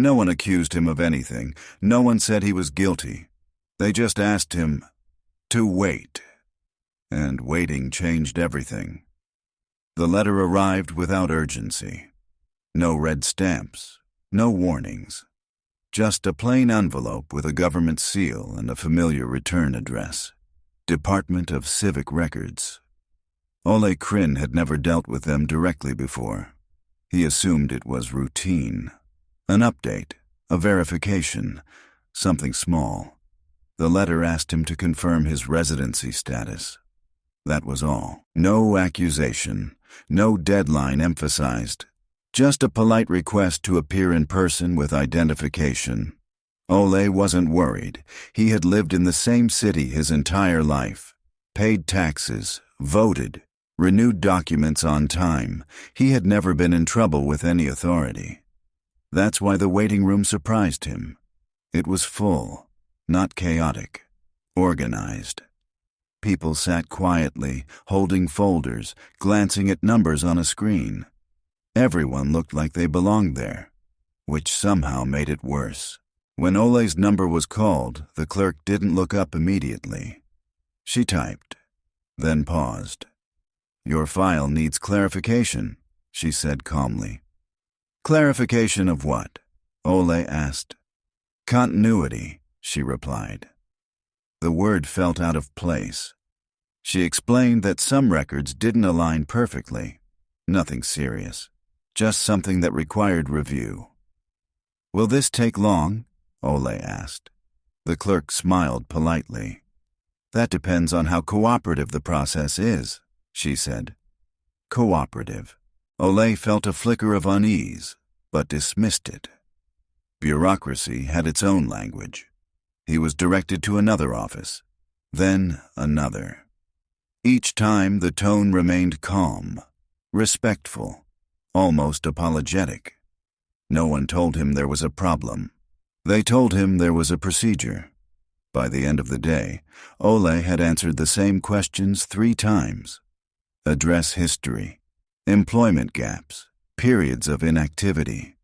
No one accused him of anything. No one said he was guilty. They just asked him to wait. And waiting changed everything. The letter arrived without urgency. No red stamps, no warnings. Just a plain envelope with a government seal and a familiar return address. Department of Civic Records. Ole Kryn had never dealt with them directly before. He assumed it was routine. An update, a verification, something small. The letter asked him to confirm his residency status. That was all. No accusation, no deadline emphasized. Just a polite request to appear in person with identification. Ole wasn't worried. He had lived in the same city his entire life, paid taxes, voted, renewed documents on time. He had never been in trouble with any authority. That's why the waiting room surprised him. It was full, not chaotic, organized. People sat quietly, holding folders, glancing at numbers on a screen. Everyone looked like they belonged there, which somehow made it worse. When Ole's number was called, the clerk didn't look up immediately. She typed, then paused. "Your file needs clarification," she said calmly. "Clarification of what?" Ole asked. "Continuity," she replied. The word felt out of place. She explained that some records didn't align perfectly. Nothing serious, just something that required review. "Will this take long?" Ole asked. The clerk smiled politely. "That depends on how cooperative the process is," she said. Cooperative. Ole felt a flicker of unease, but dismissed it. Bureaucracy had its own language. He was directed to another office, then another. Each time the tone remained calm, respectful, almost apologetic. No one told him there was a problem. They told him there was a procedure. By the end of the day, Ole had answered the same questions 3 times. Address history, employment gaps, periods of inactivity.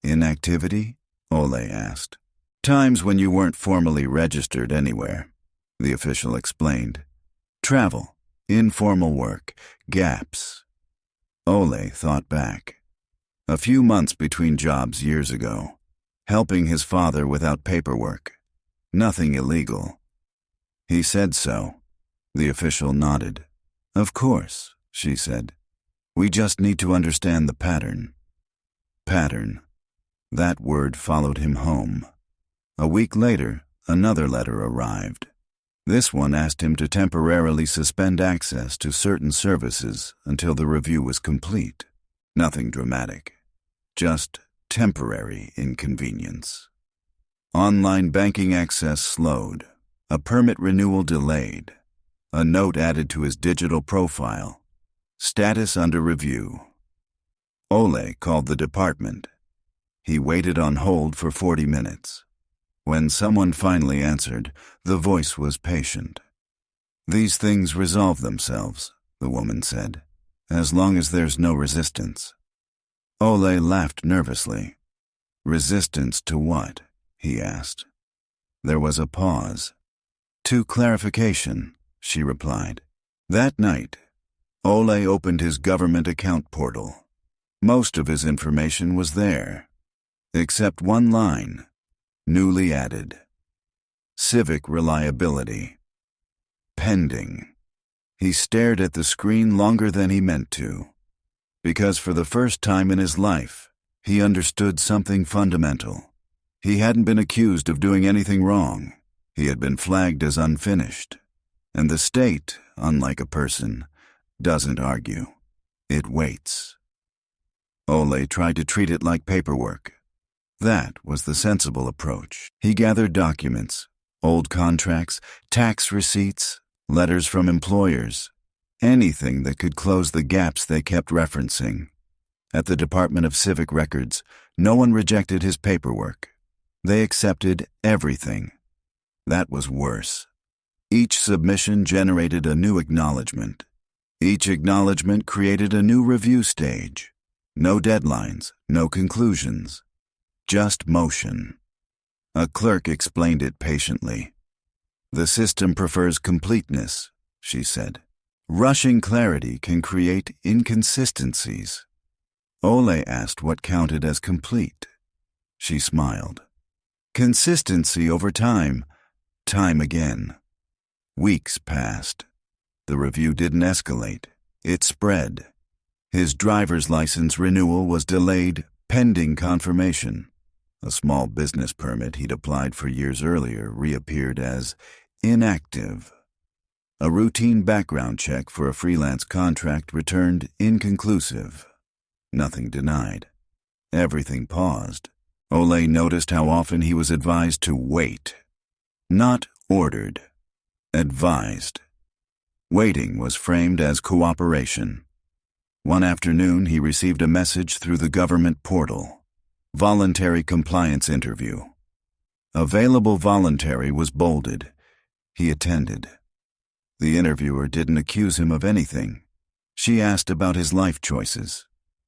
"Inactivity?" Ole asked. "Times when you weren't formally registered anywhere," the official explained. "Travel, informal work, gaps." Ole thought back. A few months between jobs years ago. Helping his father without paperwork. Nothing illegal. He said so. The official nodded. "Of course," she said. "We just need to understand the pattern." Pattern. That word followed him home. A week later, another letter arrived. This one asked him to temporarily suspend access to certain services until the review was complete. Nothing dramatic. Just temporary inconvenience. Online banking access slowed. A permit renewal delayed. A note added to his digital profile. Status under review. Ole called the department. He waited on hold for 40 minutes. When someone finally answered, the voice was patient. "These things resolve themselves," the woman said, "as long as there's no resistance." Ole laughed nervously. "Resistance to what?" he asked. There was a pause. "To clarification," she replied. That night, Ole opened his government account portal. Most of his information was there, except one line, newly added. Civic reliability. Pending. He stared at the screen longer than he meant to, because for the first time in his life, he understood something fundamental. He hadn't been accused of doing anything wrong. He had been flagged as unfinished. And the state, unlike a person, doesn't argue. It waits. Ole tried to treat it like paperwork. That was the sensible approach. He gathered documents, old contracts, tax receipts, letters from employers, anything that could close the gaps they kept referencing. At the Department of Civic Records, no one rejected his paperwork. They accepted everything. That was worse. Each submission generated a new acknowledgement. Each acknowledgement created a new review stage. No deadlines, no conclusions. just motion. A clerk explained it patiently. The system prefers completeness, she said. Rushing clarity can create inconsistencies. Ole asked what counted as complete. She smiled. Consistency over time, time again. Weeks passed. The review didn't escalate. It spread. His driver's license renewal was delayed pending confirmation. A small business permit he'd applied for years earlier reappeared as inactive. A routine background check for a freelance contract returned inconclusive. Nothing denied. Everything paused. Ole noticed how often he was advised to wait. Not ordered. Advised. Waiting was framed as cooperation. One afternoon, he received a message through the government portal. Voluntary compliance interview. Available voluntary was bolded. He attended. The interviewer didn't accuse him of anything. She asked about his life choices,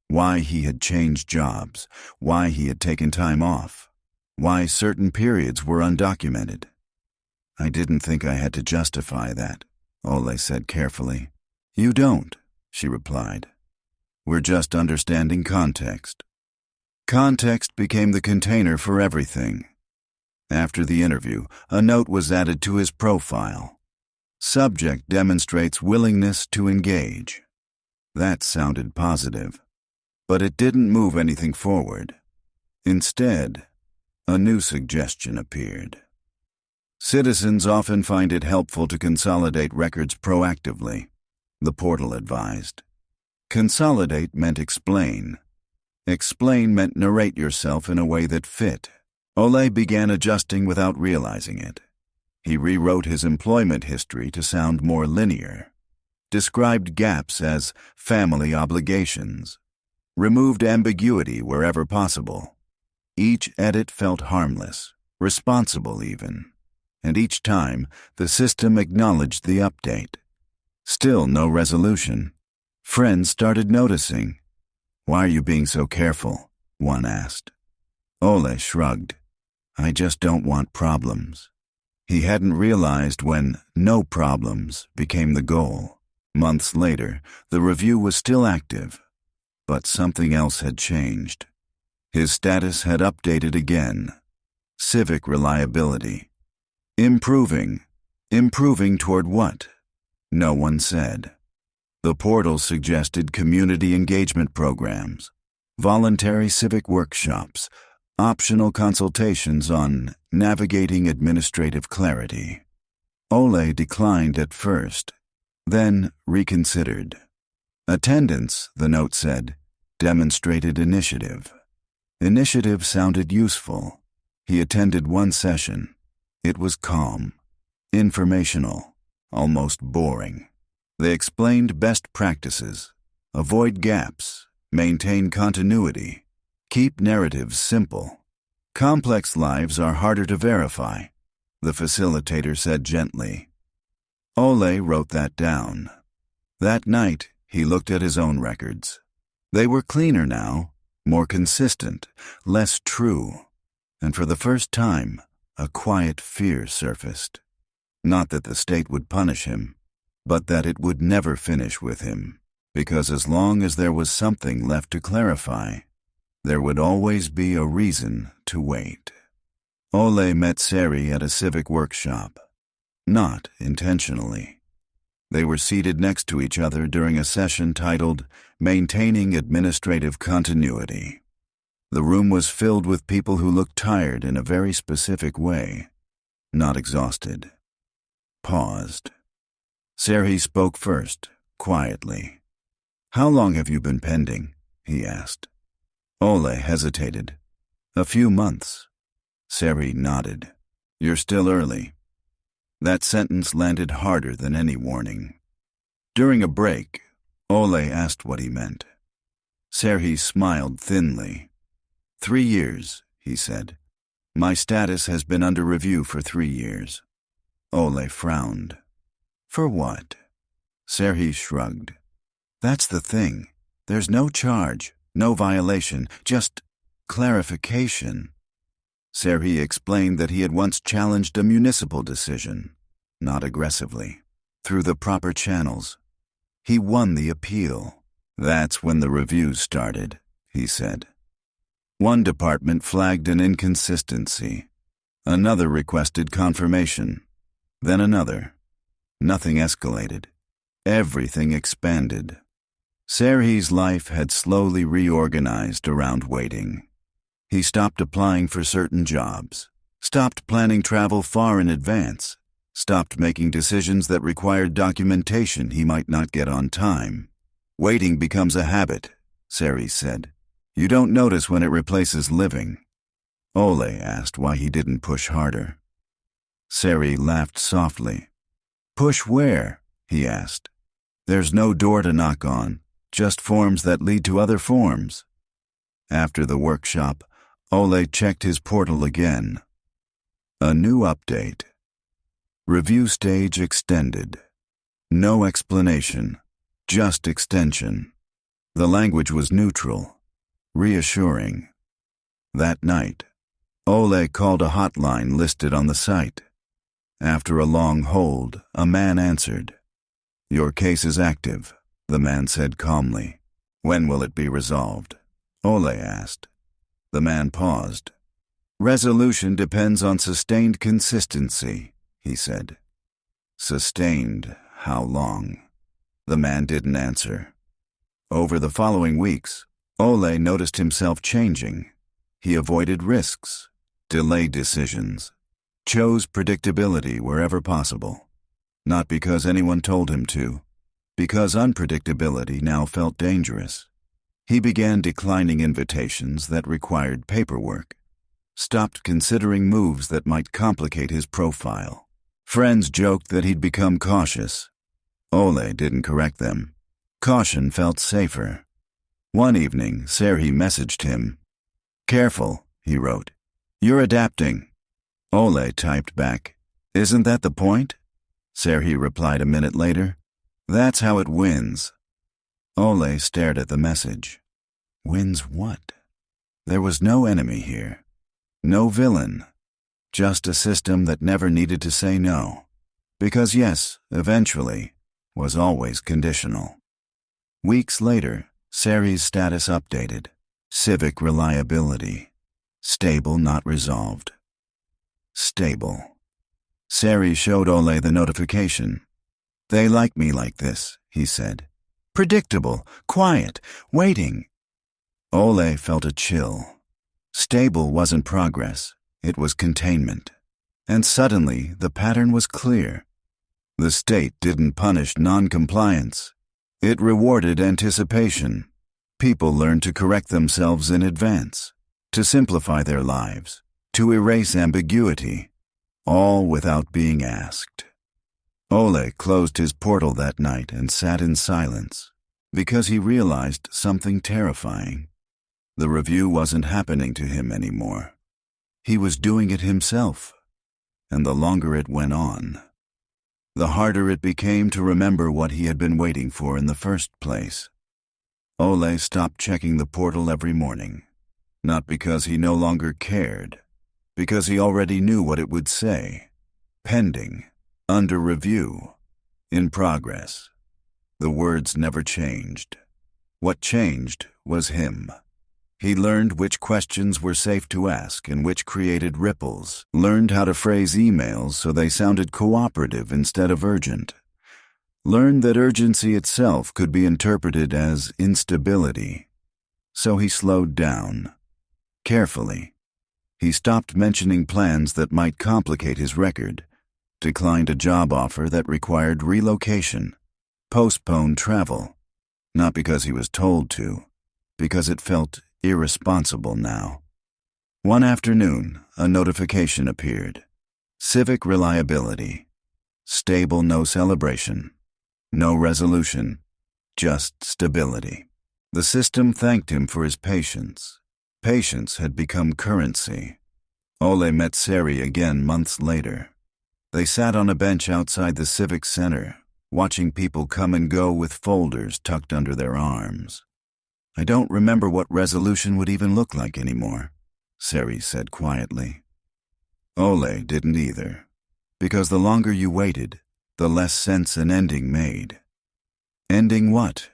why he had changed jobs, why he had taken time off, why certain periods were undocumented. I didn't think I had to justify that, Ole said carefully. You don't, she replied. We're just understanding context. Context became the container for everything. After the interview, a note was added to his profile. Subject demonstrates willingness to engage. That sounded positive, but it didn't move anything forward. Instead, a new suggestion appeared. Citizens often find it helpful to consolidate records proactively, the portal advised. Consolidate meant explain. Explain meant narrate yourself in a way that fit. Ole began adjusting without realizing it. He rewrote his employment history to sound more linear, described gaps as family obligations, removed ambiguity wherever possible. Each edit felt harmless, responsible even, and each time the system acknowledged the update. Still no resolution. Friends started noticing. Why are you being so careful? One asked. Ole shrugged. I just don't want problems. He hadn't realized when no problems became the goal. Months later, the review was still active, but something else had changed. His status had updated again. Civic reliability. Improving. Improving toward what? No one said. The portal suggested community engagement programs, voluntary civic workshops, optional consultations on navigating administrative clarity. Ole declined at first, then reconsidered. Attendance, the note said, demonstrated initiative. Initiative sounded useful. He attended one session. It was calm, informational, almost boring. They explained best practices, avoid gaps, maintain continuity, keep narratives simple. Complex lives are harder to verify, the facilitator said gently. Ole wrote that down. That night, he looked at his own records. They were cleaner now, more consistent, less true, and for the first time, a quiet fear surfaced. Not that the state would punish him, but that it would never finish with him, because as long as there was something left to clarify, there would always be a reason to wait. Ole met Sari at a civic workshop, not intentionally. They were seated next to each other during a session titled Maintaining Administrative Continuity. The room was filled with people who looked tired in a very specific way, not exhausted. Paused. Sari spoke first, quietly. How long have you been pending? He asked. Ole hesitated. A few months. Sari nodded. You're still early. That sentence landed harder than any warning. During a break, Ole asked what he meant. Sari smiled thinly. 3 years, he said. My status has been under review for 3 years. Ole frowned. For what? Sari shrugged. That's the thing. There's no charge, no violation, just Clarification. Serhiy explained that he had once challenged a municipal decision, not aggressively, through the proper channels. He won the appeal. That's when the reviews started, he said. One department flagged an inconsistency. Another requested confirmation. Then another. Nothing escalated. Everything expanded. Serhiy's life had slowly reorganized around waiting. He stopped applying for certain jobs, stopped planning travel far in advance, stopped making decisions that required documentation he might not get on time. Waiting becomes a habit, Serhiy said. You don't notice when it replaces living. Ole asked why he didn't push harder. Serhiy laughed softly. Push where? He asked. There's no door to knock on, just forms that lead to other forms. After the workshop, Ole checked his portal again. A new update. Review stage extended. No explanation, just extension. The language was neutral, reassuring. That night, Ole called a hotline listed on the site. After a long hold, a man answered. Your case is active, the man said calmly. When will it be resolved? Ole asked. The man paused. Resolution depends on sustained consistency, he said. Sustained, how long? The man didn't answer. Over the following weeks, Ole noticed himself changing. He avoided risks, delayed decisions, chose predictability wherever possible. Not because anyone told him to, because unpredictability now felt dangerous. He began declining invitations that required paperwork, stopped considering moves that might complicate his profile. Friends joked that he'd become cautious. Ole didn't correct them. Caution felt safer. One evening, Serhiy messaged him. Careful, he wrote. You're adapting. Ole typed back. Isn't that the point? Serhiy replied a minute later. That's how it wins. Ole stared at the message. Wins what? There was no enemy here. No villain. Just a system that never needed to say no. Because yes, eventually, was always conditional. Weeks later, Serhiy's status updated. Civic reliability. Stable, not resolved. Stable. Serhiy showed Ole the notification. They like me like this, he said. Predictable, quiet, waiting. Ole felt a chill. Stable wasn't progress, it was containment. And suddenly, the pattern was clear. The state didn't punish non-compliance. It rewarded anticipation. People learned to correct themselves in advance, to simplify their lives, to erase ambiguity, all without being asked. Ole closed his portal that night and sat in silence, because he realized something terrifying. The review wasn't happening to him anymore. He was doing it himself, and the longer it went on, the harder it became to remember what he had been waiting for in the first place. Ole stopped checking the portal every morning, not because he no longer cared, because he already knew what it would say. Pending, under review, in progress. The words never changed. What changed was him. He learned which questions were safe to ask and which created ripples, learned how to phrase emails so they sounded cooperative instead of urgent, learned that urgency itself could be interpreted as instability. So he slowed down. Carefully. He stopped mentioning plans that might complicate his record, declined a job offer that required relocation, postponed travel, not because he was told to, because it felt irresponsible now. One afternoon, a notification appeared. Civic reliability. Stable, no celebration. No resolution. Just stability. The system thanked him for his patience. Patience had become currency. Ole met Serhiy again months later. They sat on a bench outside the civic center, watching people come and go with folders tucked under their arms. I don't remember what resolution would even look like anymore, Seri said quietly. Ole didn't either, because the longer you waited, the less sense an ending made. Ending what?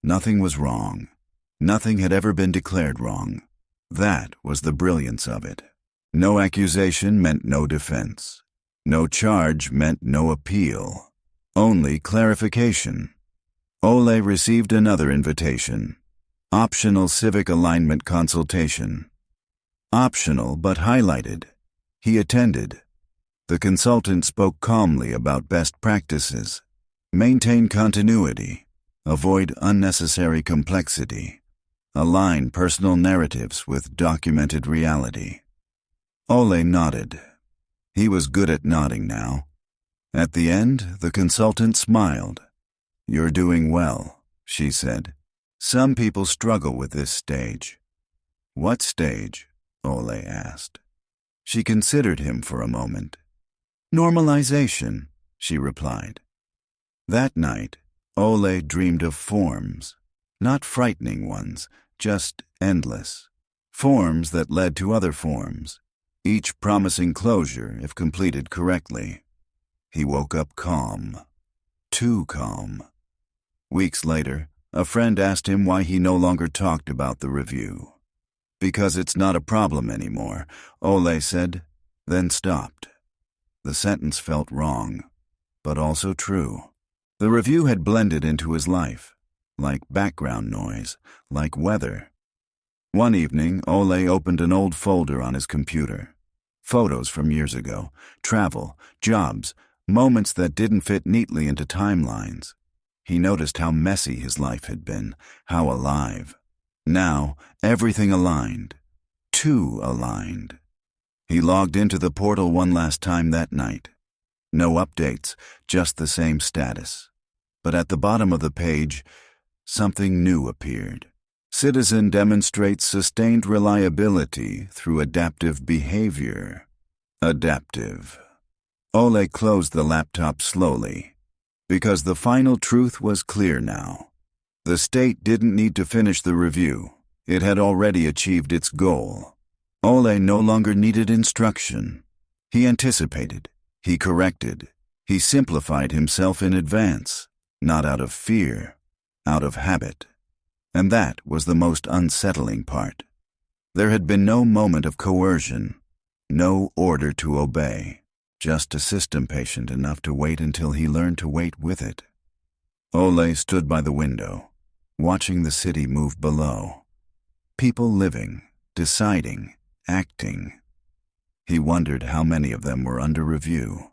Nothing was wrong. Nothing had ever been declared wrong. That was the brilliance of it. No accusation meant no defense. No charge meant no appeal. Only clarification. Ole received another invitation. Optional civic alignment consultation. Optional but highlighted. He attended. The consultant spoke calmly about best practices. Maintain continuity. Avoid unnecessary complexity. Align personal narratives with documented reality. Ole nodded. He was good at nodding now. At the end, the consultant smiled. "You're doing well," she said. "Some people struggle with this stage." "What stage?" Ole asked. She considered him for a moment. "Normalization," she replied. That night, Ole dreamed of forms, not frightening ones, just endless. Forms that led to other forms, each promising closure if completed correctly. He woke up calm. Too calm. Weeks later, a friend asked him why he no longer talked about the review. "Because it's not a problem anymore," Ole said, then stopped. The sentence felt wrong, but also true. The review had blended into his life, like background noise, like weather. One evening, Ole opened an old folder on his computer. Photos from years ago, travel, jobs, moments that didn't fit neatly into timelines. He noticed how messy his life had been, how alive. Now, everything aligned. Too aligned. He logged into the portal one last time that night. No updates, just the same status. But at the bottom of the page, something new appeared. Citizen demonstrates sustained reliability through adaptive behavior. Adaptive. Ole closed the laptop slowly, because the final truth was clear now. The state didn't need to finish the review. It had already achieved its goal. Ole no longer needed instruction. He anticipated. He corrected. He simplified himself in advance, not out of fear, out of habit. And that was the most unsettling part. There had been no moment of coercion, no order to obey, just a system patient enough to wait until he learned to wait with it. Ole stood by the window, watching the city move below. People living, deciding, acting. He wondered how many of them were under review,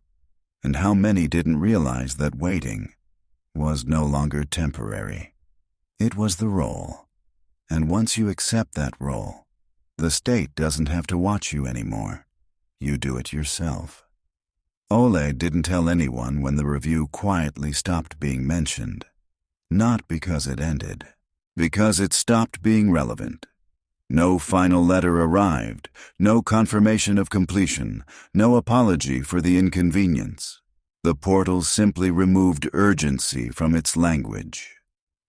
and how many didn't realize that waiting was no longer temporary. It was the role, and once you accept that role, the state doesn't have to watch you anymore. You do it yourself. Ole didn't tell anyone when the review quietly stopped being mentioned. Not because it ended, because it stopped being relevant. No final letter arrived, no confirmation of completion, no apology for the inconvenience. The portal simply removed urgency from its language.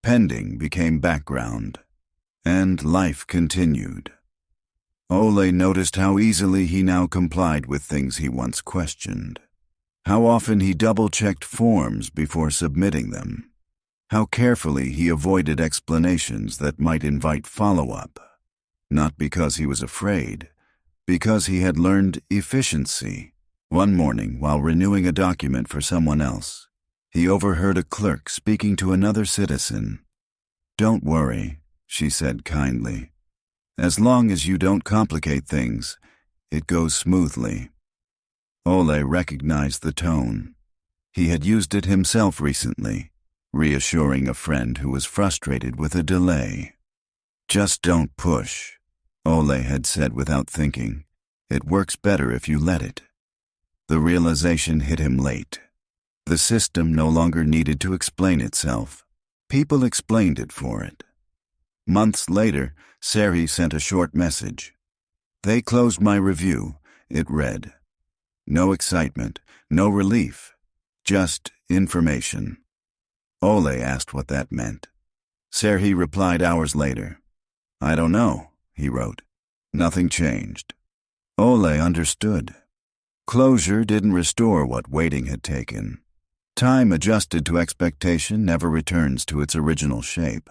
Pending became background, and life continued. Ole noticed how easily he now complied with things he once questioned. How often he double-checked forms before submitting them. How carefully he avoided explanations that might invite follow-up. Not because he was afraid, because he had learned efficiency. One morning, while renewing a document for someone else, he overheard a clerk speaking to another citizen. "Don't worry," she said kindly. "As long as you don't complicate things, it goes smoothly." Ole recognized the tone. He had used it himself recently, reassuring a friend who was frustrated with a delay. "Just don't push," Ole had said without thinking. "It works better if you let it." The realization hit him late. The system no longer needed to explain itself. People explained it for it. Months later, Seri sent a short message. "They closed my review," it read. No excitement, no relief, just information. Ole asked what that meant. Serhi replied hours later. I don't know, he wrote. Nothing changed. Ole understood. Closure didn't restore what waiting had taken. Time adjusted to expectation never returns to its original shape.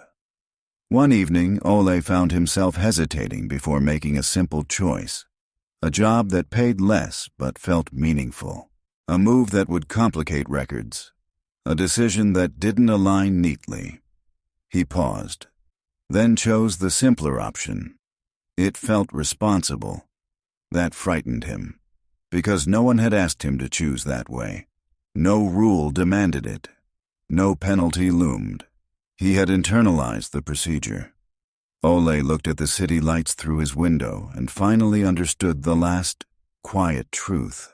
One evening, Ole found himself hesitating before making a simple choice. A job that paid less but felt meaningful. A move that would complicate records. A decision that didn't align neatly. He paused, then chose the simpler option. It felt responsible. That frightened him, because no one had asked him to choose that way. No rule demanded it. No penalty loomed. He had internalized the procedure. Ole looked at the city lights through his window and finally understood the last, quiet truth.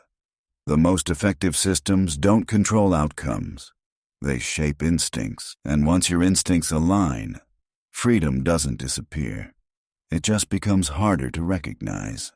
The most effective systems don't control outcomes. They shape instincts, and once your instincts align, freedom doesn't disappear. It just becomes harder to recognize.